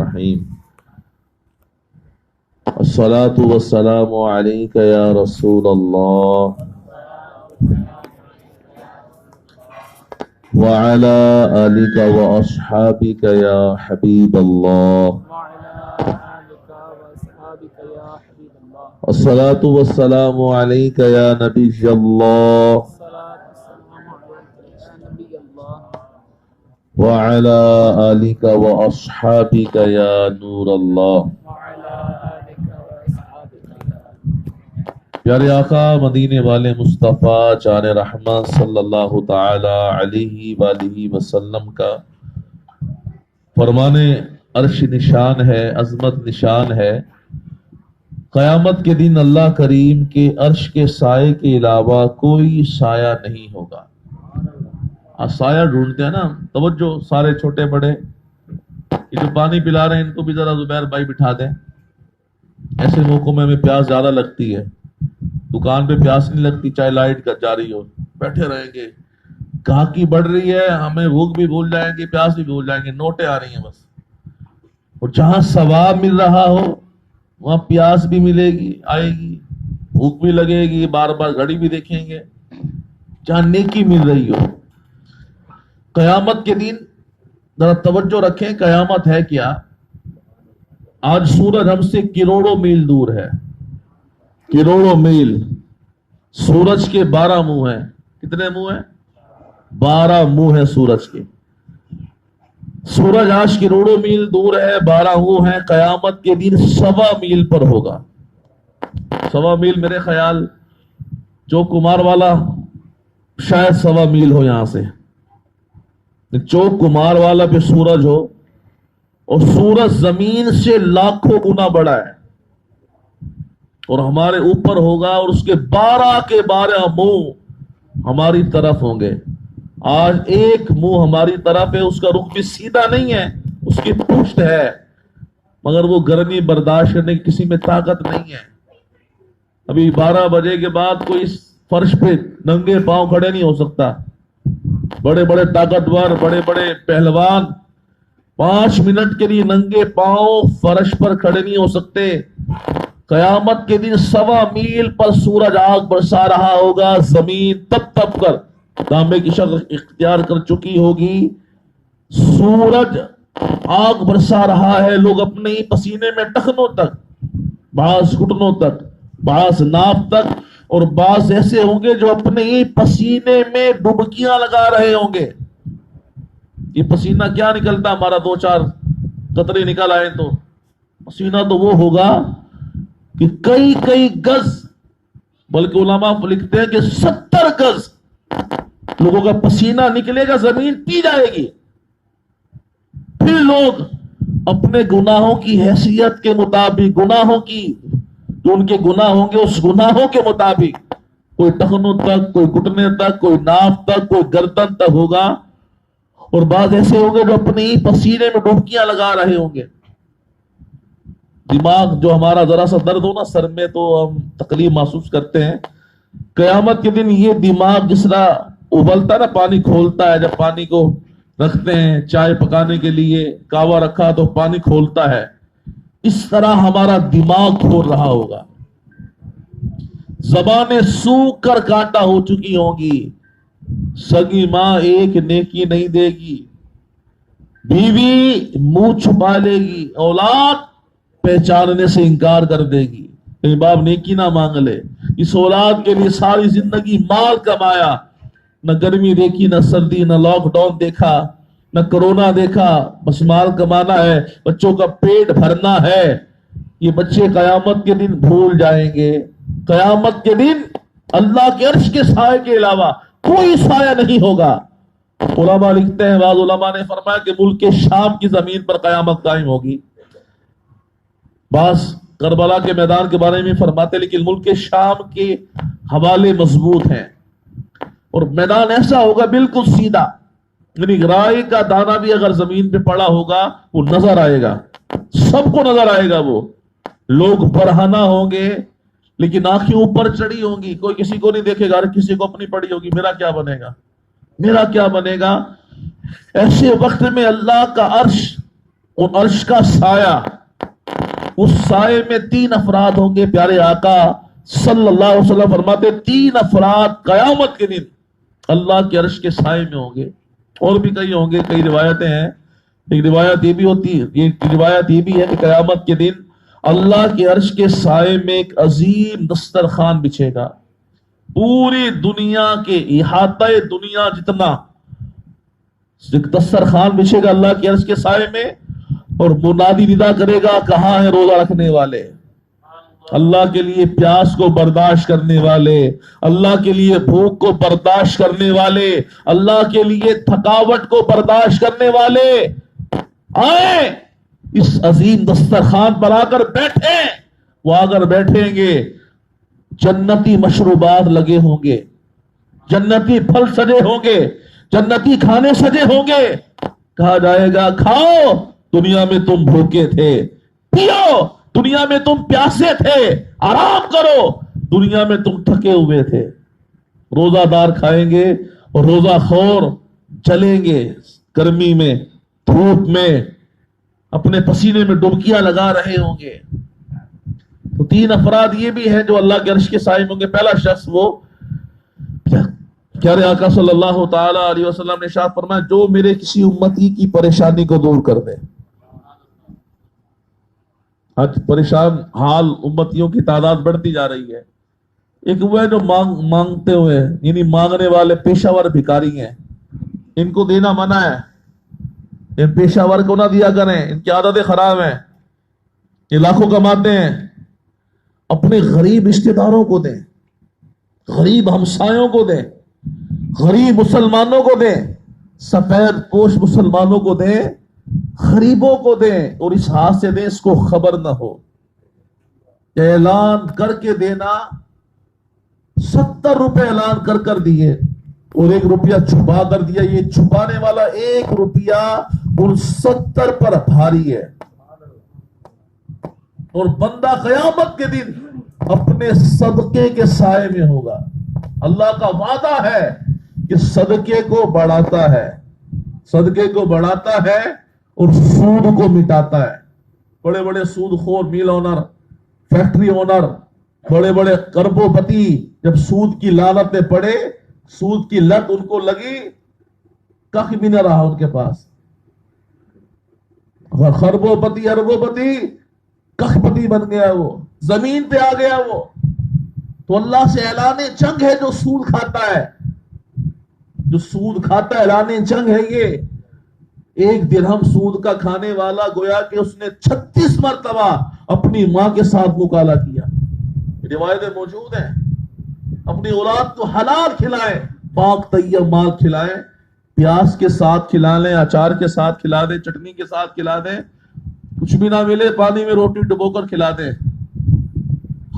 الرحیم الصلاة والسلام علیک یا رسول اللہ وعلی آلک واصحابک یا حبیب اللہ الصلاة والسلام علیک یا نبی اللہ وعلی آلک واصحابک یا نور اللہ۔ پیارے آقا مدینے والے مصطفیٰ جان رحمت صلی اللہ تعالی علیہ وآلہ وسلم کا فرمان عرش نشان ہے، عظمت نشان ہے۔ قیامت کے دن اللہ کریم کے عرش کے سائے کے علاوہ کوئی سایہ نہیں ہوگا۔ سایہ ڈھونڈتے ہیں نا، توجہ سارے چھوٹے بڑے، یہ جو پانی پلا رہے ہیں ان کو بھی ذرا زبیر بھائی بٹھا دیں۔ ایسے موقعوں میں ہمیں پیاس زیادہ لگتی ہے، دکان پہ پیاس نہیں لگتی چاہے لائٹ کا جاری ہو، بیٹھے رہیں گے، گاہکی بڑھ رہی ہے، ہمیں بھوک بھی بھول جائیں گے، پیاس بھی بھول جائیں گے، نوٹیں آ رہی ہیں بس۔ اور جہاں ثواب مل رہا ہو وہاں پیاس بھی ملے گی، آئے گی، بھوک بھی لگے گی، بار بار گھڑی بھی دیکھیں گے، جہاں نیکی مل رہی ہو۔ قیامت کے دن ذرا توجہ رکھیں، قیامت ہے کیا؟ آج سورج ہم سے کروڑوں میل دور ہے، کروڑوں میل۔ سورج کے 12 منہ ہیں۔ کتنے منہ ہیں؟ 12 منہ ہیں سورج کے۔ سورج آج کروڑوں میل دور ہے، 12 منہ ہیں۔ قیامت کے دن 1.25 میل پر ہوگا۔ 1.25 میل میرے خیال چوک کمار والا شاید 1.25 میل ہو یہاں سے۔ چوک کمار والا پہ سورج ہو، اور سورج زمین سے لاکھوں گنا بڑا ہے، اور ہمارے اوپر ہوگا، اور اس کے 12 منہ ہماری طرف ہوں گے۔ آج ایک منہ ہماری طرف ہے، اس کا رخ بھی سیدھا نہیں ہے، اس کی پشت ہے، مگر وہ گرمی برداشت کرنے کی کسی میں طاقت نہیں ہے۔ ابھی 12 بجے کے بعد کوئی فرش پہ ننگے پاؤں کھڑے نہیں ہو سکتا۔ بڑے بڑے طاقتور، بڑے بڑے پہلوان 5 منٹ کے لیے ننگے پاؤں فرش پر کھڑے نہیں ہو سکتے۔ قیامت کے دن 1.25 میل پر سورج آگ برسا رہا ہوگا، زمین تپ تپ کر تانبے کی شکل اختیار کر چکی ہوگی۔ سورج آگ برسا رہا ہے، لوگ اپنے ہی پسینے میں ٹخنوں تک، بعض گھٹنوں تک، بعض ناف تک، اور بعض ایسے ہوں گے جو اپنے ہی پسینے میں ڈبکیاں لگا رہے ہوں گے۔ یہ پسینہ کیا نکلتا، ہمارا 2-4 قطرے نکل آئے تو پسینہ تو وہ ہوگا کہ کئی گز، بلکہ علماء لکھتے ہیں کہ 70 گز لوگوں کا پسینہ نکلے گا، زمین پی جائے گی۔ پھر لوگ اپنے گناہوں کی حیثیت کے مطابق، گناہوں کی جو ان کے گناہ ہوں گے اس گناہوں کے مطابق، کوئی ٹخنوں تک، کوئی گھٹنے تک، کوئی ناف تک، کوئی گردن تک ہوگا، اور بعض ایسے ہوں گے جو اپنے ہی پسینے میں ڈبکیاں لگا رہے ہوں گے۔ دماغ جو ہمارا ذرا سا درد ہو نا سر میں تو ہم تکلیف محسوس کرتے ہیں۔ قیامت کے دن یہ دماغ جس طرح ابلتا ہے نا، پانی کھولتا ہے، جب پانی کو رکھتے ہیں چائے پکانے کے لیے، کاوا رکھا تو پانی کھولتا ہے، اس طرح ہمارا دماغ کھول رہا ہوگا۔ زبانیں سوکھ کر کانٹا ہو چکی ہوں گی، سگی ماں ایک نیکی نہیں دے گی، بیوی منہ چھپا لے گی، اولاد پہچاننے سے انکار کر دے گی، کہیں باپ نیکی نہ مانگ لے۔ اس اولاد کے لیے ساری زندگی مال کمایا، نہ گرمی دیکھی، نہ سردی، نہ لاک ڈاؤن دیکھا، نہ کرونا دیکھا، بس مال کمانا ہے، بچوں کا پیٹ بھرنا ہے۔ یہ بچے قیامت کے دن بھول جائیں گے۔ قیامت کے دن اللہ کے عرش کے سائے کے علاوہ کوئی سایہ نہیں ہوگا۔ علماء لکھتے ہیں، بعض علماء نے فرمایا کہ ملک شام کی زمین پر قیامت قائم ہوگی۔ بعض کربلا کے میدان کے بارے میں فرماتے، لیکن ملک شام کے حوالے مضبوط ہیں، اور میدان ایسا ہوگا بالکل سیدھا، یعنی رائے کا دانہ بھی اگر زمین پہ پڑا ہوگا وہ نظر آئے گا، سب کو نظر آئے گا۔ وہ لوگ برہنہ ہوں گے لیکن آنکھیں اوپر چڑھی ہوں گی، کوئی کسی کو نہیں دیکھے گا، ہر کسی کو اپنی پڑی ہوگی، میرا کیا بنے گا، میرا کیا بنے گا۔ ایسے وقت میں اللہ کا عرش اور عرش کا سایہ، اس سائے میں 3 افراد ہوں گے. پیارے آقا صلی اللہ علیہ وسلم فرماتے 3 افراد قیامت کے دن اللہ کے عرش کے سائے میں ہوں گے. اور بھی کئی ہوں گے، کئی روایتیں ہیں. ایک روایت یہ بھی ہوتی ہے، ایک روایت یہ بھی ہے کہ قیامت کے دن اللہ کے عرش کے سائے میں ایک عظیم دسترخوان بچھے گا. پوری دنیا کے احاطہ دنیا جتنا ایک دسترخوان بچھے گا اللہ کے عرش کے سائے میں، اور منادی ندا کرے گا کہاں ہے روزہ رکھنے والے، اللہ کے لیے پیاس کو برداشت کرنے والے، اللہ کے لیے بھوک کو برداشت کرنے والے، اللہ کے لیے تھکاوٹ کو برداشت کرنے والے آئیں اس عظیم دسترخوان پر آ کر بیٹھیں. وہ آ کر بیٹھیں گے، جنتی مشروبات لگے ہوں گے، جنتی پھل سجے ہوں گے، جنتی کھانے سجے ہوں گے. کہا جائے گا کھاؤ، دنیا میں تم بھوکے تھے، پیو، دنیا میں تم پیاسے تھے، آرام کرو، دنیا میں تم تھکے ہوئے تھے. روزہ دار کھائیں گے اور روزہ خور چلیں گے، گرمی میں دھوپ میں اپنے پسینے میں ڈبکیاں لگا رہے ہوں گے. تو 3 افراد یہ بھی ہیں جو اللہ کے عرش کے سائے میں ہوں گے. پہلا شخص وہ پیارے آقا صلی اللہ تعالی علیہ وسلم نے ارشاد فرمایا جو میرے کسی امتی کی پریشانی کو دور کر دے. آج پریشان حال امتیوں کی تعداد بڑھتی جا رہی ہے. ایک وہ ہے جو مانگتے ہوئے، یعنی مانگنے والے پیشہ ور بھکاری ہیں، ان کو دینا منع ہے. ان پیشہ ور کو نہ دیا کریں، ان کی عادتیں خراب ہیں، یہ لاکھوں کماتے ہیں. اپنے غریب رشتہ داروں کو دیں، غریب ہمسایوں کو دیں، غریب مسلمانوں کو دیں، سفید پوش مسلمانوں کو دیں، غریبوں کو دیں، اور اس ہاتھ سے دیں اس کو خبر نہ ہو. اعلان کر کے دینا، 70 روپے اعلان کر دیے اور 1 روپیہ چھپا کر دیا. یہ چھپانے والا 1 روپیہ ان 70 پر بھاری ہے. اور بندہ قیامت کے دن اپنے صدقے کے سائے میں ہوگا. اللہ کا وعدہ ہے کہ صدقے کو بڑھاتا ہے، صدقے کو بڑھاتا ہے اور سود کو مٹاتا ہے. بڑے بڑے سود خور، میل اونر، فیکٹری اونر، بڑے بڑے کربوں پتی جب سود کی لعنت میں پڑے، سود کی لت ان کو لگی، کخ بھی نہ رہا ان کے پاس. خربوں پتی، اربوں پتی، کخ پتی بن گیا، وہ زمین پہ آ گیا وہ. تو اللہ سے اعلان جنگ ہے جو سود کھاتا ہے، جو سود کھاتا ہے، اعلان جنگ ہے یہ. 1 درہم سود کا کھانے والا گویا کہ اس نے 36 مرتبہ اپنی ماں کے ساتھ مکالہ کیا. روایتیں موجود ہیں. اپنی اولاد کو حلال کھلائیں، پاک طیب مال کھلائیں، پیاز کے ساتھ کھلا لیں، اچار کے ساتھ کھلا دیں، چٹنی کے ساتھ کھلا دیں. کچھ بھی نہ ملے پانی میں روٹی ڈبو کر کھلا دیں.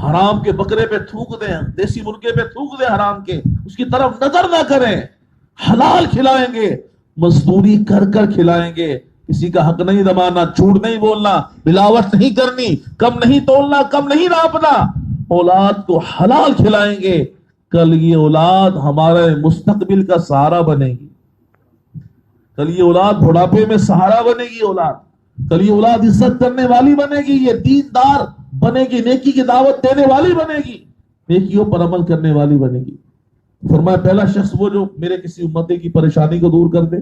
حرام کے بکرے پہ تھوک دیں، دیسی مرغے پہ تھوک دیں حرام کے، اس کی طرف نظر نہ کریں. حلال کھلائیں گے، مزدوری کر کر کھلائیں گے. کسی کا حق نہیں دبانا، جھوٹ نہیں بولنا، ملاوٹ نہیں کرنی، کم نہیں تولنا، کم نہیں ناپنا. اولاد کو حلال کھلائیں گے. کل یہ اولاد ہمارے مستقبل کا سہارا بنے گی. کل یہ اولاد بڑھاپے میں سہارا بنے گی. کل یہ اولاد عزت کرنے والی بنے گی، یہ دیندار بنے گی، نیکی کی دعوت دینے والی بنے گی، نیکیوں پر عمل کرنے والی بنے گی. فرمایا پہلا شخص وہ جو میرے کسی امتی کی پریشانی کو دور کر دے،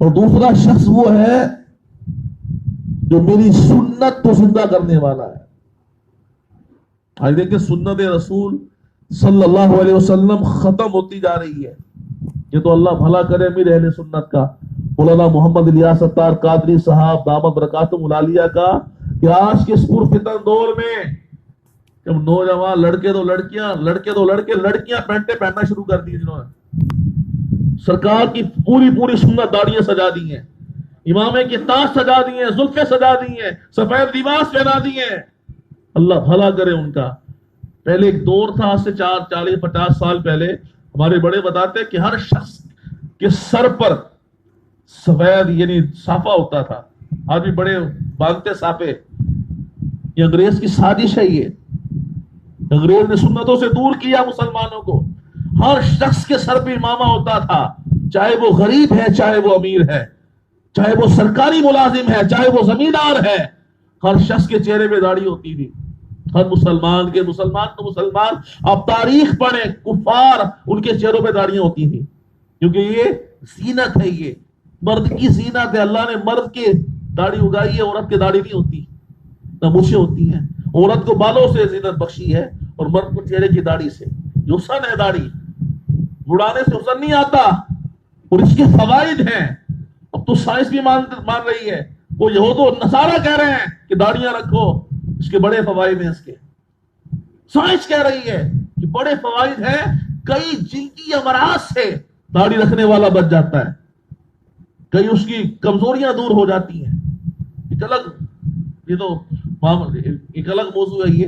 اور دوسرا شخص وہ ہے جو میری سنت کو زندہ کرنے والا ہے. آج دیکھیں سنت رسول صلی اللہ علیہ وسلم ختم ہوتی جا رہی ہے. یہ تو اللہ بھلا کرے میرے اہل سنت کا، مولانا محمد الیاس ستار قادری صاحب دامت برکاتہم العالیہ کا، کہ آج کے اس پرفتن دور میں جب نوجوان لڑکے تو لڑکے لڑکیاں پینٹیں پہننا شروع کر دی، جنہوں نے سرکار کی پوری سنت داڑیاں سجا دی ہیں، امامے کی تاج سجا دی ہیں، زلفیں سجا دی ہیں، سفید لباس پہنا دی ہیں. اللہ بھلا کرے ان کا. پہلے ایک دور تھا، آج سے 40-50 سال پہلے، ہمارے بڑے بتاتے کہ ہر شخص کے سر پر سفید یعنی صافہ ہوتا تھا. آج بھی بڑے باندھتے صافے. یہ انگریز کی سازش ہے. یہ انگریز نے سنتوں سے دور کیا مسلمانوں کو. ہر شخص کے سر پہ امامہ ہوتا تھا، چاہے وہ غریب ہے چاہے وہ امیر ہے. چاہے وہ سرکاری ملازم ہے، چاہے وہ زمیندار ہے، ہر شخص کے چہرے پہ داڑھی ہوتی تھی. ہر مسلمان تو مسلمان، آپ تاریخ پڑھیں، کفار ان کے چہروں پہ داڑیاں ہوتی تھی، کیونکہ یہ زینت ہے، یہ مرد کی زینت ہے. اللہ نے مرد کے داڑھی اگائی ہے، عورت کے داڑھی نہیں ہوتی، نہ مچھیں ہوتی ہیں. عورت کو بالوں سے زینت بخشی ہے اور مرد کو چہرے کی داڑھی سے. جو حسن ہے داڑھی، بڑھانے سے حسن نہیں آتا، اور اس کے فوائد ہیں. اب تو سائنس بھی مان رہی ہے، وہ یہود و نصارہ کہہ رہے ہیں کہ داڑیاں رکھو، اس کے بڑے فوائد ہیں. اس کے سائنس کہہ رہی ہے کہ بڑے فوائد ہیں، کئی جنسی امراض سے داڑھی رکھنے والا بچ جاتا ہے، کئی اس کی کمزوریاں دور ہو جاتی ہیں. ایک الگ موضوع ہے یہ.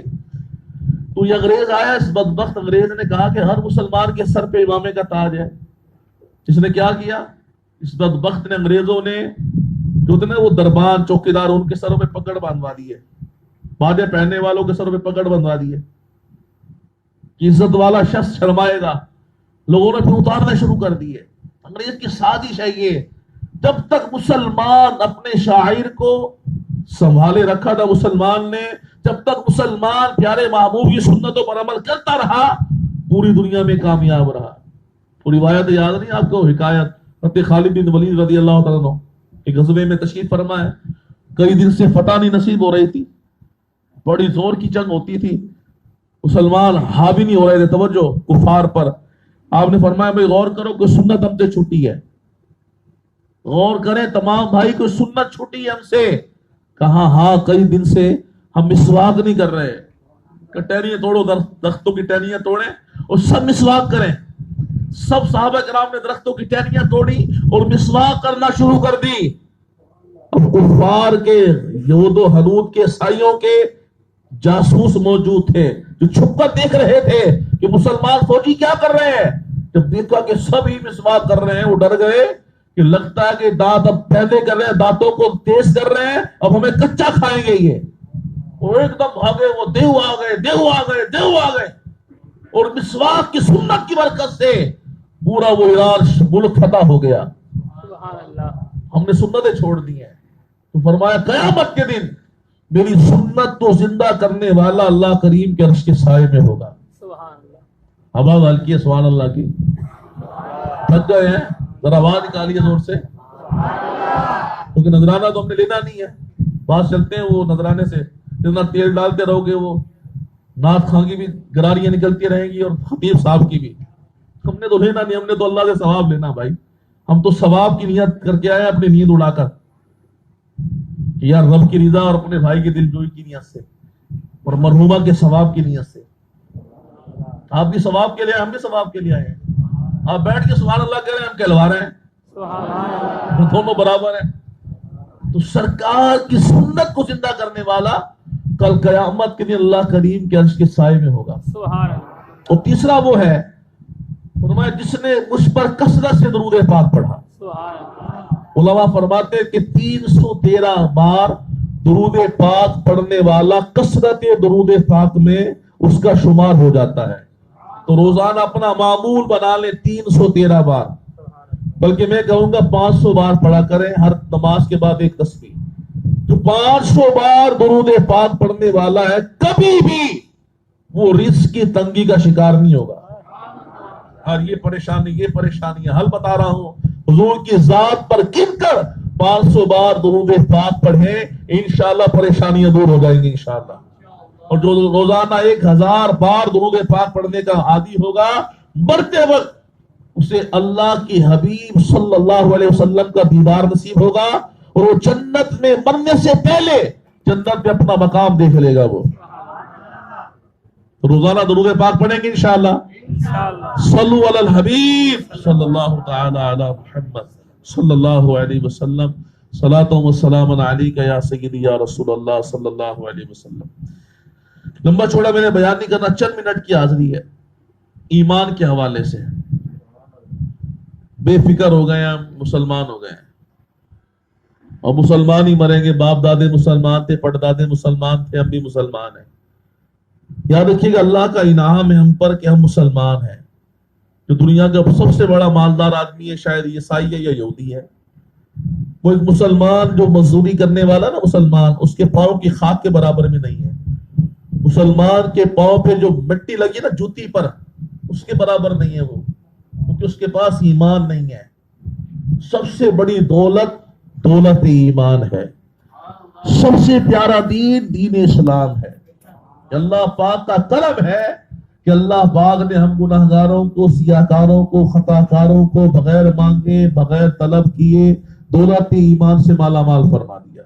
تو یہ انگریز آیا، اس بدبخت انگریز نے کہا کہ ہر مسلمان کے سر پہ امامے کا تاج ہے. اس نے کیا کیا؟ اس بدبخت نے، انگریزوں نے جو تھے نا وہ دربان چوکیدار، ان کے سروں پہ پگڑ باندھوا دی ہے، باڈے پہننے والوں کے سروں پہ پگڑ باندھوا دی ہے کہ عزت والا شخص شرمائے گا. لوگوں نے پھر اتارنا شروع کر دی ہے. انگریز کی سازش ہے یہ. جب تک مسلمان اپنے شاعر کو سنبھالے رکھا تھا مسلمان نے، جب تک مسلمان پیارے محبوب کی سنتوں پر عمل کرتا رہا، پوری دنیا میں کامیاب رہا. وہ روایت یاد نہیں آپ کو؟ حکایت حضرت خالد بن ولید رضی اللہ تعالیٰ عنہ ایک غزوے میں تشریف فرما ہے. کئی دن سے فتح نہیں نصیب ہو رہی تھی، بڑی زور کی جنگ ہوتی تھی، مسلمان حاوی نہیں ہو رہے تھے توجہ کفار پر. آپ نے فرمایا بھائی غور کرو کہ سنت ہم سے چھوٹی ہے، غور کریں تمام بھائی کو، سنت چھوٹی ہے ہم سے. کہا ہاں کئی دن سے ہم مسواک نہیں کر رہے. کہ ٹہنیاں توڑو، درختوں کی ٹہنیاں توڑیں اور سب مسواک کریں. سب صحابہ کرام نے درختوں کی ٹہنیاں توڑی اور مسواک کرنا شروع کر دی. اب کفار کے یہود و حنود کے عیسائیوں کے جاسوس موجود تھے جو چھپ کر دیکھ رہے تھے کہ مسلمان فوجی کیا کر رہے ہیں. جب دیکھا کہ سب ہی مسواک کر رہے ہیں، وہ ڈر گئے کہ لگتا ہے کہ دانت اب پہلے کر رہے ہیں، دانتوں کو تیز کر رہے ہیں، اب ہمیں کچا کھائیں گے یہ. اور ایک دم بھاگے، وہ دیو آ گئے. اور مسواک کی سنت کی برکت سے پورا وہ ایران ملک فتح ہو گیا. سبحان اللہ. ہم نے سنتیں چھوڑ دی ہیں. تو فرمایا قیامت کے دن میری سنت تو زندہ کرنے والا اللہ کریم کے عرش کے سائے میں ہوگا. سبحان اللہ. ہوا ہلکی ہے سبحان اللہ کی. تھک گئے ہیں؟ ذرا آواز نکالیے زور سے، کیونکہ نذرانہ تو ہم نے لینا نہیں ہے. بات چلتے ہیں وہ نذرانے سے، جتنا تیل ڈالتے رہو گے وہ نعت خاں کی بھی گراریاں نکلتی رہیں گی اور خطیب صاحب کی بھی. ہم نے تو لینا نہیں، ہم نے تو اللہ سے ثواب لینا بھائی. ہم تو ثواب کی نیت کر کے آئے اپنی نیند اڑا کر، کہ یار رب کی رضا اور اپنے بھائی کی دل جوئی کی نیت سے اور مرحومہ کے ثواب کی نیت سے. آپ بھی ثواب کے لیے، ہم بھی ثواب کے لیے آئے ہیں. آپ بیٹھ کے سبحان اللہ کہہ رہے ہیں، ہم کہلوا رہے ہیں، سبحان اللہ. دونوں برابر ہیں. تو سرکار کی سنت کو زندہ کرنے والا کل قیامت کے دن اللہ کریم کے عرش کے سائے میں ہوگا. سبحان اللہ. اور تیسرا وہ ہے فرمایا جس نے مجھ پر کثرت سے درود پاک پڑھا. سبحان اللہ. علماء فرماتے کہ 313 بار درود پاک پڑھنے والا کثرت درود پاک میں اس کا شمار ہو جاتا ہے. تو روزانہ اپنا معمول بنا لیں 313 بار، بلکہ میں کہوں گا 500 بار پڑھا کریں ہر نماز کے بعد ایک تسبیح. جو 500 بار درود پاک پڑھنے والا ہے کبھی بھی وہ رزق کی تنگی کا شکار نہیں ہوگا. اور یہ پریشانی ہے، حل بتا رہا ہوں. حضور کی ذات پر گن کر 500 بار درود پاک پڑھیں، انشاءاللہ پریشانیاں دور ہو جائیں گی انشاءاللہ. اور جو روزانہ 1000 بار درود پاک پڑھنے کا عادی ہوگا، مرتے وقت اسے اللہ کی حبیب صلی اللہ علیہ وسلم کا دیدار نصیب ہوگا اور وہ جنت میں مرنے سے پہلے جنت میں اپنا مقام دیکھ لے گا. وہ روزانہ درود پاک پڑھیں گے انشاءاللہ. صلو علی الحبیب صلی اللہ تعالی علی محمد صلی اللہ علیہ وسلم. صلاۃ و سلام علیک یا سیدی یا رسول اللہ صلی اللہ علیہ وسلم. لمبا چوڑا میں نے بیان نہیں کرنا، چند منٹ کی حاضری ہے. ایمان کے حوالے سے بے فکر ہو گئے ہیں، مسلمان ہو گئے ہیں اور مسلمان ہی مریں گے. باپ دادے مسلمان تھے، پڑدادے مسلمان تھے، ہم بھی مسلمان ہیں. یاد رکھیے گا اللہ کا انعام ہے ہم پر کہ ہم مسلمان ہیں. جو دنیا کا سب سے بڑا مالدار آدمی ہے شاید عیسائی ہے یا یہودی ہے، وہ ایک مسلمان جو مزدوری کرنے والا نا مسلمان، اس کے پاؤں کی خاک کے برابر میں نہیں ہے. مسلمان کے پاؤں پہ جو مٹی لگی نا جوتی پر، اس کے برابر نہیں ہے وہ، کیونکہ اس کے پاس ایمان نہیں ہے. سب سے بڑی دولت دولت ایمان ہے. سب سے پیارا دین دین اسلام ہے. اللہ پاک کا کرم ہے کہ اللہ پاک نے ہم گناہگاروں کو، سیاہکاروں کو، خطا کاروں کو بغیر مانگے، بغیر طلب کیے دولت ایمان سے مالا مال فرما دیا.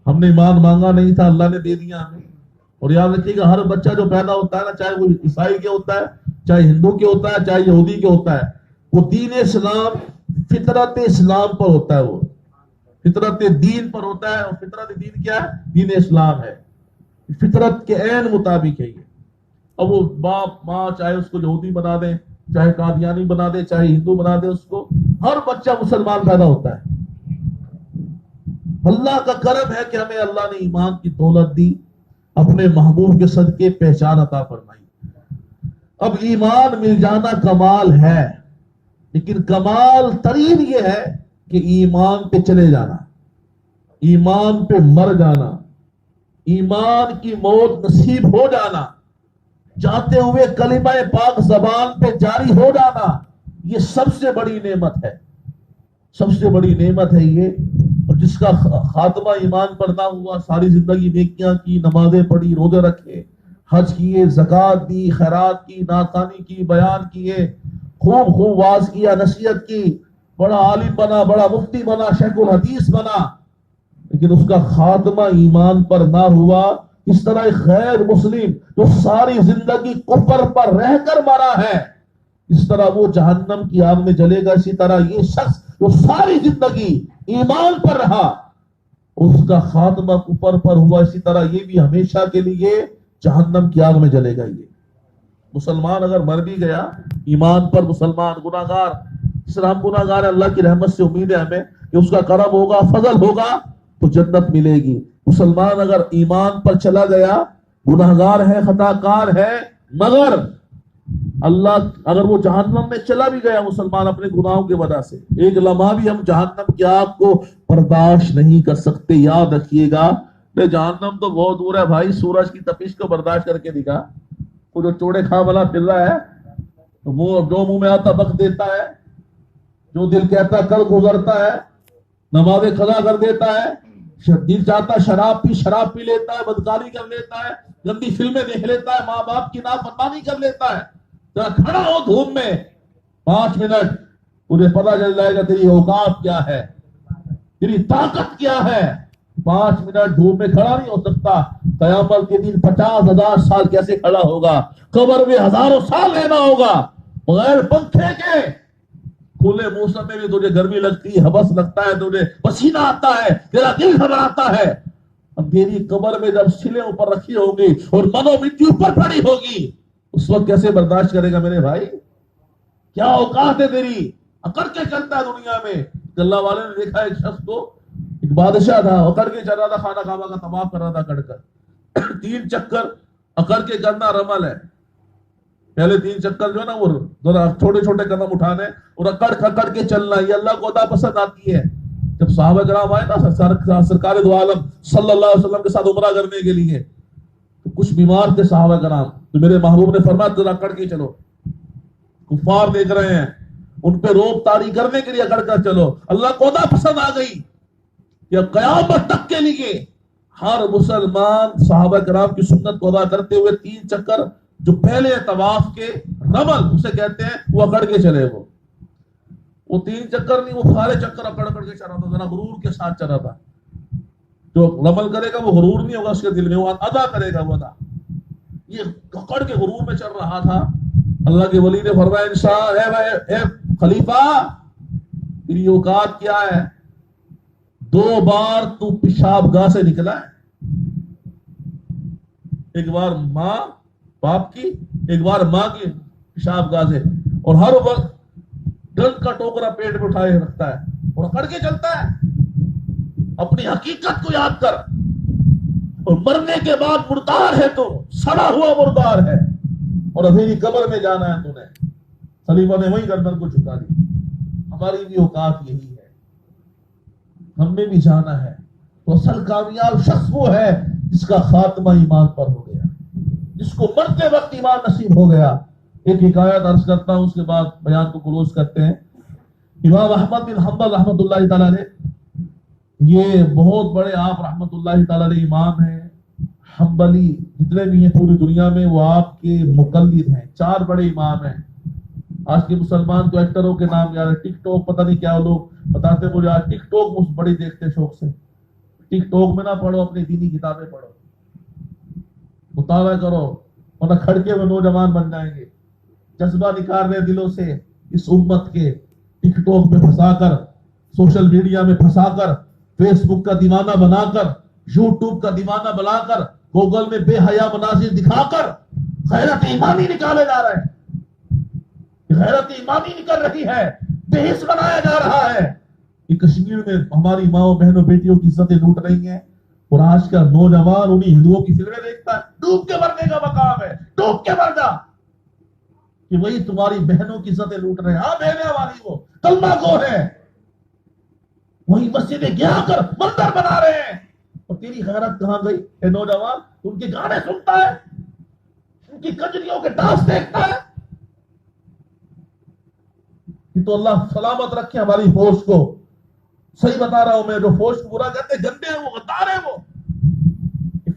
ہم نے ایمان مانگا نہیں تھا، اللہ نے دے دیا ہمیں. اور یاد رکھیے گا، ہر بچہ جو پیدا ہوتا ہے نا، چاہے وہ عیسائی کے ہوتا ہے، چاہے ہندو کے ہوتا ہے، چاہے یہودی کے ہوتا ہے، وہ دین اسلام فطرت اسلام پر ہوتا ہے. وہ فطرت دین پر ہوتا ہے. اور فطرت دین کیا ہے؟ دین اسلام ہے. فطرت کے عین مطابق ہے یہ. اب وہ باپ ماں چاہے اس کو یہودی بنا دیں، چاہے قادیانی بنا دے، چاہے ہندو بنا دے، اس کو ہر بچہ مسلمان پیدا ہوتا ہے. اللہ کا کرم ہے کہ ہمیں اللہ نے ایمان کی دولت دی، اپنے محبوب کے صدقے پہچان عطا فرمائی. اب ایمان مل جانا کمال ہے، لیکن کمال ترین یہ ہے کہ ایمان پہ چلے جانا، ایمان پہ مر جانا، ایمان کی موت نصیب ہو جانا، جاتے ہوئے کلمہ پاک زبان پہ جاری ہو جانا. یہ سب سے بڑی نعمت ہے، سب سے بڑی نعمت ہے یہ. اور جس کا خاتمہ ایمان پر نہ ہوا، ساری زندگی نیکیاں کی، نمازیں پڑھی، روزے رکھے، حج کیے، زکوٰۃ دی، خیرات کی، نعتخوانی کی، بیان کیے، خوب خوب واعظ کیا، نصیحت کی، بڑا عالم بنا، بڑا مفتی بنا، شیخ الحدیث بنا، لیکن اس کا خاتمہ ایمان پر نہ ہوا. اس طرح ایک غیر مسلم جو ساری زندگی کفر پر رہ کر مرا ہے، اس طرح وہ جہنم کی آگ میں جلے گا. اسی طرح یہ شخص جو ساری زندگی ایمان پر رہا، اس کا خاتمہ کفر پر ہوا، اسی طرح یہ بھی ہمیشہ کے لیے جہنم کی آگ میں جلے گا. یہ مسلمان اگر مر بھی گیا ایمان پر، مسلمان گناہگار، اس طرح ہم گناہگار ہیں، اللہ کی رحمت سے امید ہے ہمیں کہ اس کا کرم ہوگا، فضل ہوگا تو جنت ملے گی. مسلمان اگر ایمان پر چلا گیا، گناہگار ہے، خطا کار ہے، مگر اللہ اگر وہ جہنم میں چلا بھی گیا مسلمان اپنے گناہوں کی وجہ سے، ایک لمحہ بھی ہم جہنم کی آگ کو برداشت نہیں کر سکتے. یاد رکھیے گا، جہنم تو بہت دور ہے بھائی، سورج کی تپش کو برداشت کر کے دکھا. وہ جو چوڑے کھا والا پھر رہا ہے، وہ جو منہ میں آتا وقت دیتا ہے، جو دل کہتا کر گزرتا ہے، نمازیں قضا کر دیتا ہے، دل چاہتا شراب پی لیتا ہے، بدکاری کر لیتا ہے، گندی فلمیں دیکھ لیتا ہے، ماں باپ کی نافرمانی کر لیتا ہے. ذرا کھڑا ہو دھوپ میں 5 منٹ، تجھے پتا چل جائے گا تیری اوقات کیا ہے، تیری طاقت کیا ہے. 5 منٹ دھوپ میں کھڑا نہیں ہو سکتا. قیامت کے دن 50,000 سال کیسے کھڑا ہوگا؟ قبر میں ہزاروں سال رہنا ہوگا بغیر پنکھے کے. کھلے موسم میں بھی تجھے گرمی لگتی ہے، حبس لگتا ہے، تجھے پسینہ آتا ہے، تیرا دل گھبراتا ہے. اب تیری قبر میں جب سلیں اوپر رکھی ہوگی اور منو مٹی اوپر پڑی ہوگی، اس وقت کیسے برداشت کرے گا میرے بھائی؟ کیا اوقات ہے تیری؟ اکڑ کے چلتا ہے دنیا میں. اللہ والے نے دیکھا ایک شخص کو، ایک بادشاہ تھا، اکڑ کے چل رہا تھا، خانہ کعبہ کا طواف کر رہا تھا اکڑ کر. 3 چکر اکڑ کے کرنا رمل ہے. پہلے 3 چکر جو ہے نا وہ ذرا چھوٹے چھوٹے قدم اٹھانے اور اکڑ کے چلنا، یہ اللہ کو عطا پسند آتی ہے. جب صحابہ کرام آئے نا سرکار دو عالم صلی اللہ علیہ وسلم کے ساتھ عمرہ کرنے کے لیے، تو کچھ بیمار تھے صحابہ کرام، تو میرے محبوب نے فرمایا ذرا اکڑ کے چلو. کفار دیکھ رہے ہیں، ان پہ روب طاری کرنے کے لیے اکڑ کر چلو. اللہ کو عطا پسند آ گئی کہ قیامت تک کے لیے ہر مسلمان صحابہ کرام کی سنت کو ادا کرتے ہوئے 3 چکر جو پہلے طواف کے رمل اسے کہتے ہیں، وہ اکڑ کے چلے. وہ 3 چکر نہیں، وہ سارے چکر اکڑ کے چل رہا تھا، ذرا غرور کے ساتھ چل رہا تھا. جو رمل کرے گا وہ غرور نہیں ہوگا اس کے دل میں، وہ ادا کرے گا، وہ ادا. یہ اکڑ کے غرور میں چل رہا تھا. اللہ کے ولی نے فرمایا انسان اے خلیفہ، تیری اوقات کیا ہے؟ 2 بار تو پیشاب گاہ سے نکلا ہے، ایک بار ماں باپ کی، ایک بار ماں کی پیشاب گاہ سے، اور ہر وقت گند کا ٹوکرا پیٹ میں اٹھائے رکھتا ہے اور اکڑ کے چلتا ہے. اپنی حقیقت کو یاد کر. اور مرنے کے بعد مردار ہے، تو سڑا ہوا مردار ہے، اور ابھی قبر میں جانا ہے. تو نے خلیفہ نے وہی گردن کو جھکا دی. ہماری بھی اوقات یہی ہے. ہم میں بھی جانا ہے. تو اصل کامیاب شخص وہ ہے جس کا خاتمہ ایمان پر ہو گیا, جس کو مرتے وقت ایمان نصیب ہو گیا. ایک حکایت عرض کرتا ہوں, اس کے بعد بیان کو کلوز کرتے ہیں. امام احمد بن حنبل رحمۃ اللہ تعالی علیہ, یہ بہت بڑے آپ رحمۃ اللہ تعالی علیہ امام ہیں. حنبلی جتنے بھی ہیں پوری دنیا میں وہ آپ کے مقلد ہیں. 4 بڑے امام ہیں. آج کے مسلمان کو ایکٹروں کے نام یاد ہے, ٹک ٹاک پتہ نہیں کیا لوگ بتاتے مجھے, آج ٹک ٹاک بڑی دیکھتے شوق سے. ٹک ٹاک میں نہ پڑھو, اپنی دینی کتابیں پڑھو, مطالعہ کرو, ورنہ کھڑکے میں نوجوان بن جائیں گے. جذبہ نکال رہے دلوں سے اس امت کے, ٹک ٹاک میں پھنسا کر, سوشل میڈیا میں پھنسا کر, فیس بک کا دیوانہ بنا کر, یوٹیوب کا دیوانہ بنا کر, گوگل میں بے حیا مناظر دکھا کر غیرت ایمانی نکالے جا رہے ہیں. غیرت ایمانی نکل رہی ہے, بے حس بنایا جا رہا ہے. یہ کشمیر میں ہماری ماؤں بہنوں بیٹیوں کی عزتیں لوٹ رہی ہیں, اور آج کا نوجوان انہیں ہندوؤں کی فلمیں دیکھتا ہے. ڈوب کے مرنے کا مقام ہے, ڈوب کے مر جا, کہ وہی تمہاری بہنوں کی عزتیں لوٹ رہے ہیں. ہاں بہنے والی وہ کلمہ گو ہے, وہی مسجدیں گرا کر مندر بنا رہے ہیں. اور تیری غیرت کہاں گئی اے نوجوان؟ ان کے گانے سنتا ہے, ان کی کجریوں کے ڈانس دیکھتا ہے. کہ تو اللہ سلامت رکھے ہماری فوج کو. صحیح بتا رہا ہوں میں, جو فوج کو برا کہتے گندے ہیں, وہ غدار ہیں. وہ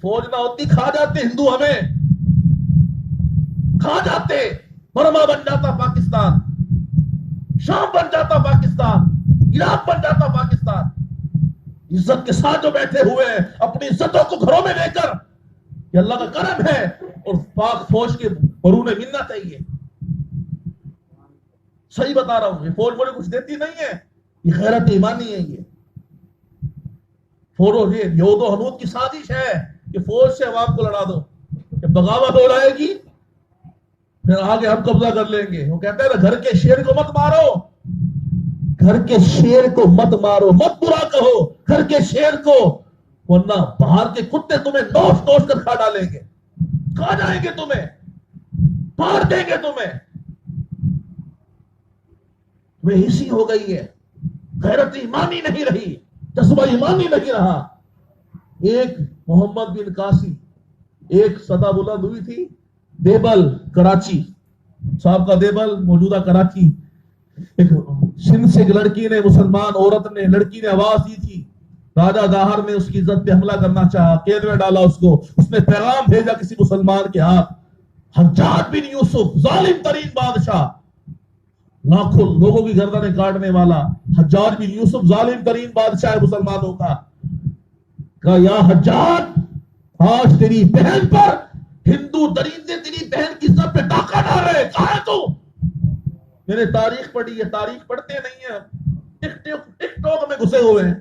فوج نہ ہوتی کھا جاتے ہندو, ہمیں کھا جاتے. برما بن جاتا پاکستان, شام بن جاتا پاکستان, عراق بن جاتا پاکستان. عزت کے ساتھ جو بیٹھے ہوئے ہیں اپنی عزتوں کو گھروں میں لے کر, یہ اللہ کا کرم ہے. اور پاک فوج کے برون ملنا چاہیے. صحیح بتا رہا ہوں, یہ فوج مجھے کچھ دیتی نہیں ہے, یہ غیرت ایمانی ہے. یہ فوج یہ یہود و حنود کی سازش ہے کہ فوج سے عوام کو لڑا دو. کہ بغاوت ہو رہے گی پھر آگے ہم قبضہ کر لیں گے. وہ کہتے ہیں نا, گھر کے شیر کو مت مارو, گھر کے شیر کو مت مارو, مت برا کہو گھر کے شیر کو, ورنہ باہر کے کتے تمہیں نوچ نوچ کر کھا ڈالیں گے, کھا جائیں گے تمہیں, مار دیں گے تمہیں. تمہیں اسی ہو گئی ہے, غیرت ایمانی نہیں رہی, جذبہ ایمانی نہیں رہا. ایک محمد بن قاسم, ایک صدا بلند ہوئی تھی دیبل کراچی, صاحب کا دیبل موجودہ کراچی. ایک سندھ سے ایک لڑکی نے, مسلمان عورت نے, لڑکی نے آواز دی تھی. راجہ داہر نے اس کی عزت پہ حملہ کرنا چاہا, قید میں ڈالا اس کو. اس نے پیغام بھیجا کسی مسلمان کے ہاتھ, حجاج بن یوسف ظالم ترین بادشاہ, لاکھوں لوگوں کی گردنیں کاٹنے والا حجاج بن یوسف ظالم ترین بادشاہ ہے مسلمانوں کا. کہا یا حجاج, آج تیری بہن پر ہندو درندے تیری بہن کی عزت پہ ڈاکہ ڈال رہے, کہاں ہے تو؟ میں نے تاریخ پڑھی ہے, تاریخ پڑھتے نہیں ہیں, ٹک ٹاک میں گھسے ہوئے ہیں,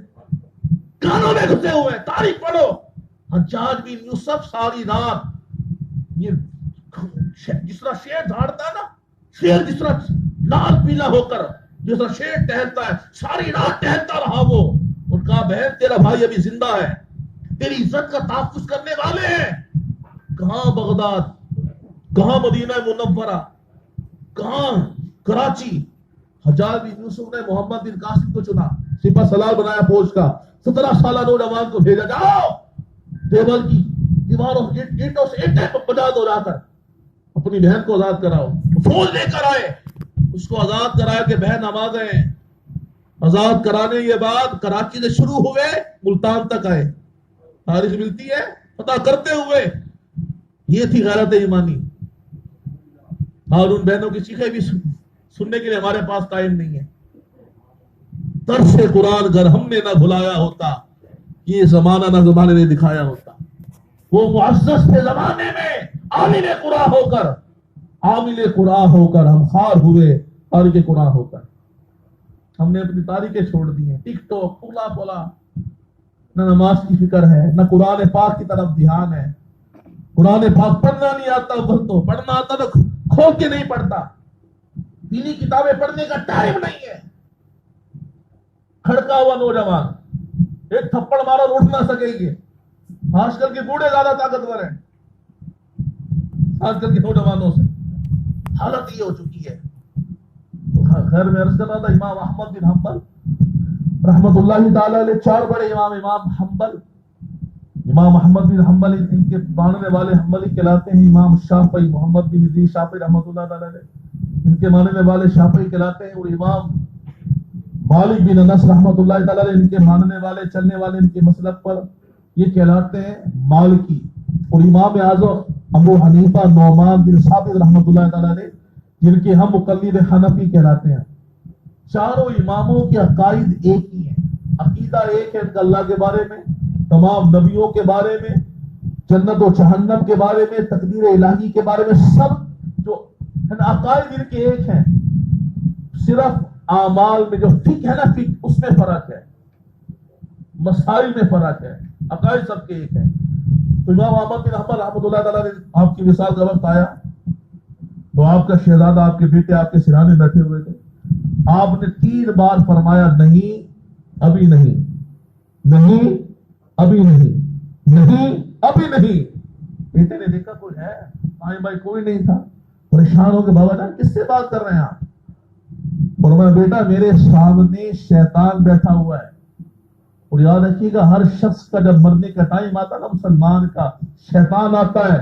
گانوں میں گھسے ہوئے ہیں. تاریخ پڑھو. حجاج بن یوسف ساری رات, یہ جس طرح شیر دھاڑتا ہے نا, شیر جس طرح لال پیلا ہو کر جس طرح شیر ٹہلتا ہے, ساری رات ٹہلتا رہا وہ. اور کہا بہن تیرا بھائی ابھی زندہ ہے, تیری عزت کا تحفظ کرنے والے ہیں. کہاں بغداد, کہاں مدینہ منورہ, کہاں کراچی. حجاج بن یوسف نے محمد بن قاسم کو چنا, سپہ سالار بنایا فوج کا. 17 سالہ نوجوان کو بھیجا, جاؤ دیوال کی دیواروں اینٹوں سے اینٹیں بجا دو, جا کر اپنی بہن کو آزاد کراؤ. فوج لے کر آئے, اس کو آزاد کرایا کہ بہن ہم آ گئے ہیں. آزاد کرانے کے بعد کراچی سے شروع ہوئے, ملتان تک آئے. تاریخ ملتی ہے پتہ کرتے ہوئے. یہ تھی غیرت ایمانی. اور ان بہنوں کی چیخیں بھی سننے کے لیے ہمارے پاس ٹائم نہیں ہے. درس قرآن اگر ہم نے نہ بھلایا ہوتا, یہ زمانہ نہ زمانے نے دکھایا ہوتا. وہ معزز تھے زمانے میں, عامل قرآن ہو کر, عامل قرآن ہو کر ہم خار ہوئے, تارک قرآن ہو کر. ہم نے اپنی تاریخیں چھوڑ دی ہیں. ٹک ٹاک, پولا پولا, نہ نماز کی فکر ہے, نہ قرآن پاک کی طرف دھیان ہے. قرآن پاک پڑھنا نہیں آتا, تو پڑھنا آتا تو کھو کے نہیں پڑھتا. دینی کتابیں پڑھنے کا ٹائم نہیں ہے. کھڑکا ہوا نوجوان, ایک تھپڑ مارا اٹھ نہ سکیں گے. آج کل کے بوڑھے زیادہ طاقتور ہیں آج کل کے نوجوانوں سے. حالت یہ ہو چکی ہے. خیر میں عرض کر رہا تھا, امام احمد بن حنبل رحمت اللہ تعالی علیہ 4 بڑے امام، امام حنبل، امام محمد بن حنبل، ان کے ماننے والے حنبلی کہلاتے ہیں، امام شافعی محمد بن ادریس شافعی رحمۃ اللہ تعالی علیہ، ان کے ماننے والے شافعی کہلاتے ہیں، اور امام مالک بن انس رحمۃ اللہ تعالی علیہ، ان کے ماننے والے چلنے والے ان کے مسلک پر یہ کہلاتے ہیں مالکی، اور امام اعظم ابو حنیفہ نعمان بن ثابت رحمۃ اللہ تعالی علیہ، جن کے ہم مقلد حنفی کہلاتے ہیں۔ چاروں اماموں کے عقائد ایک ہی ہیں، عقیدہ ایک ہے ان کا اللہ کے بارے میں، تمام نبیوں کے بارے میں، جنت و جہنم کے بارے میں، تقدیر الہی کے بارے میں، سب جو عقائد ان کے ایک ہیں، صرف اعمال میں جو فقہ ہے نا، فقہ اس میں فرق ہے، مسائل میں فرق ہے، عقائد سب کے ایک ہیں۔ تو امام احمد بن حنبل رحمۃ اللہ تعالیٰ نے آپ کی وصال کا وقت آیا تو آپ کا شہزادہ، آپ کے بیٹے آپ کے سرانے بیٹھے ہوئے تھے، آپ نے 3 بار فرمایا نہیں ابھی نہیں، نہیں ابھی نہیں، نہیں ابھی نہیں۔ بیٹے نے دیکھا کوئی ہے، بھائی کوئی نہیں تھا، پریشان ہو کے بابا جان کس سے بات کر رہے ہیں آپ؟ فرمایا بیٹا میرے سامنے شیطان بیٹھا ہوا ہے، اور یاد رکھیے گا ہر شخص کا جب مرنے کا ٹائم آتا ہے نا مسلمان کا، شیطان آتا ہے،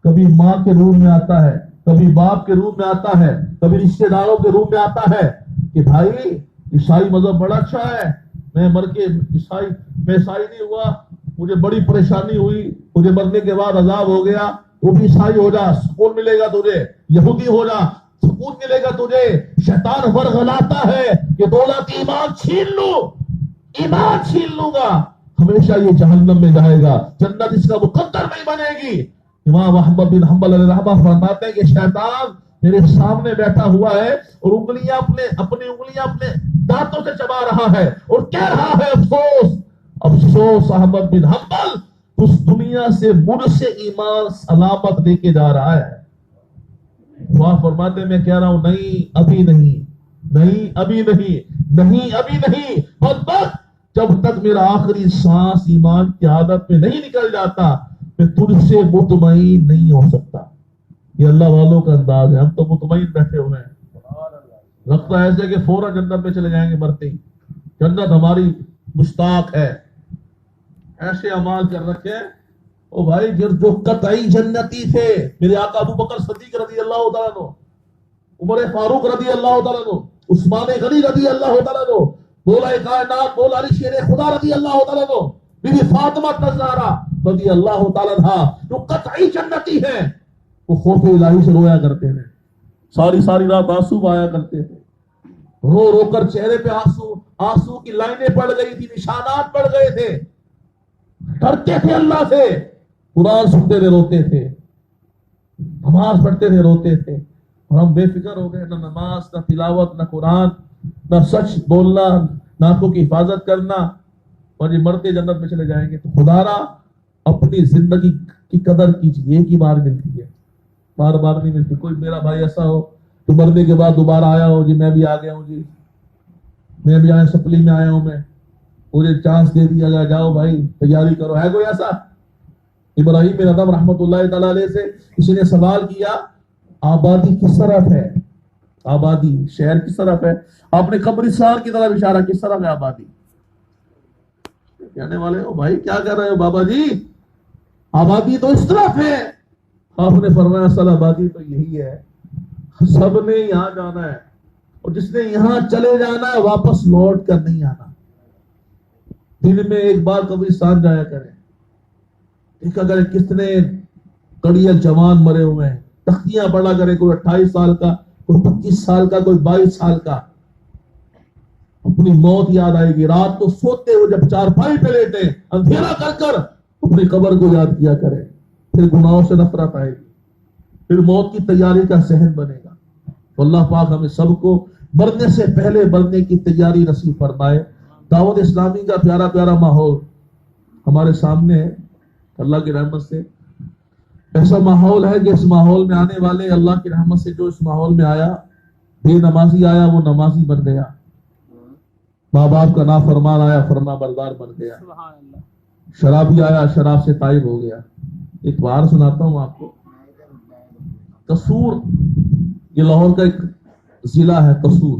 کبھی ماں کے روح میں آتا ہے، کبھی باپ کے روح میں آتا ہے، کبھی رشتہ داروں کے روح میں آتا ہے کہ بھائی عیسائی مذہب بڑا اچھا ہے، میں مر کے میں عیسائی نہیں ہوا، مجھے بڑی پریشانی ہوئی، مجھے مرنے کے بعد عذاب ہو گیا، وہ بھی عیسائی ہو جا، سکون ملے گا تجھے، یہودی ہو جا، سکون ملے گا تجھے۔ شیطان ورغلاتا ہے کہ دولت ایمان چھین لوں، ایمان چھین لوں گا، ہمیشہ یہ جہنم میں جائے گا، جنت اس کا مقدر نہیں بنے گی۔ امام احمد بن حنبل علیہ رحمہ فرماتے ہیں کہ شیطان میرے سامنے بیٹھا ہوا ہے اور اپنی انگلیاں اپنے دانتوں سے چبا رہا ہے اور کہہ رہا ہے افسوس افسوس احمد بن حنبل، اس دنیا سے مجھ سے ایمان سلامت لے کے جا رہا ہے۔ دعا فرماتے میں کہہ رہا ہوں نہیں ابھی نہیں، نہیں ابھی نہیں، نہیں ابھی نہیں، بدبخت جب تک میرا آخری سانس ایمان کی عادت میں نہیں نکل جاتا میں تجھ سے مطمئن نہیں ہو سکتا۔ یہ اللہ والوں کا انداز ہے، ہم تو مطمئن بیٹھے ہوئے ہیں، لگتا ہے ایسے کہ فوراً جنت میں چلے جائیں گے مرتے ہی، جنت ہماری مشتاق ہے، ایسے اعمال کر رکھے۔ او بھائی جو قطعی جنتی تھے میرے آقا ابو بکر صدیق رضی اللہ تعالیٰ عنہ، عمر فاروق رضی اللہ تعالیٰ عنہ، عثمان غنی رضی اللہ تعالیٰ عنہ، مولا کائنات مولا علی شیر خدا رضی اللہ تعالیٰ عنہ، بی بی فاطمہ الزہرا رضی اللہ تعالیٰ عنہ، جو قطعی جنتی ہیں، وہ خوف الہی سے رویا کرتے ہیں، ساری رات آنسو بہایا کرتے ہیں، رو رو کر چہرے پہ آنسو کی لائنیں پڑ گئی تھی، نشانات پڑ گئے تھے، ڈرتے تھے اللہ سے، قرآن سنتے تھے روتے تھے، نماز پڑھتے تھے روتے تھے، اور ہم بے فکر ہو گئے، نہ نماز نہ تلاوت نہ قرآن نہ سچ بولنا نہ آنکھوں کی حفاظت کرنا، اور یہ مرتے جنت میں چلے جائیں گے۔ تو خدا را اپنی زندگی کی قدر کیجیے، ایک ہی بار ملتی ہے، بار بار نہیں ملتی۔ کوئی میرا بھائی ایسا ہو تو مرنے کے بعد دوبارہ آیا ہو، جی میں بھی آ گیا ہوں، جی میں بھی آیا سپلی میں آیا ہوں، میں مجھے چانس دے دیا گیا، جاؤ بھائی تیاری کرو، ہے کوئی ایسا؟ ابراہیم بن ادم رحمۃ اللہ تعالی علیہ سے کسی نے سوال کیا آبادی کس طرف ہے، آبادی شہر کس طرف ہے؟ آپ نے قبرستان کی طرف اشارہ، کس طرف ہے آبادی؟ کہنے والے ہو بھائی کیا کر رہے ہو بابا جی، آبادی تو اس طرف ہے۔ آپ نے فرمایا اصل آبادی تو یہی ہے، سب نے یہاں جانا ہے، اور جس نے یہاں چلے جانا ہے واپس لوٹ کر نہیں آنا۔ دن میں ایک بار قبرستان جایا کریں، دیکھا کریں کتنے کڑیل جوان مرے ہوئے ہیں، تختیاں پڑھا کریں، کوئی 28 سال کا، کوئی 25 سال کا، کوئی 22 سال کا، اپنی موت یاد آئے گی۔ رات کو سوتے ہوئے جب چارپائی پہ لیٹے اندھیرا کر کر اپنی قبر کو یاد کیا کریں، پھر گناہوں سے نفرت آئے گی، پھر موت کی تیاری کا ذہن بنے گا۔ تو اللہ پاک ہمیں سب کو مرنے سے پہلے مرنے کی تیاری نصیب فرمائے۔ دعوت اسلامی کا پیارا پیارا ماحول ہمارے سامنے ہے، اللہ کی رحمت سے ایسا ماحول ہے کہ اس ماحول میں آنے والے اللہ کی رحمت سے جو اس ماحول میں آیا، بے نمازی آیا وہ نمازی بن گیا، ماں باپ کا نافرمان آیا فرما بردار بن گیا، شرابی آیا شراب سے تائب ہو گیا۔ ایک بار سناتا ہوں آپ کو، قصور یہ لاہور کا ایک ضلع ہے، قصور،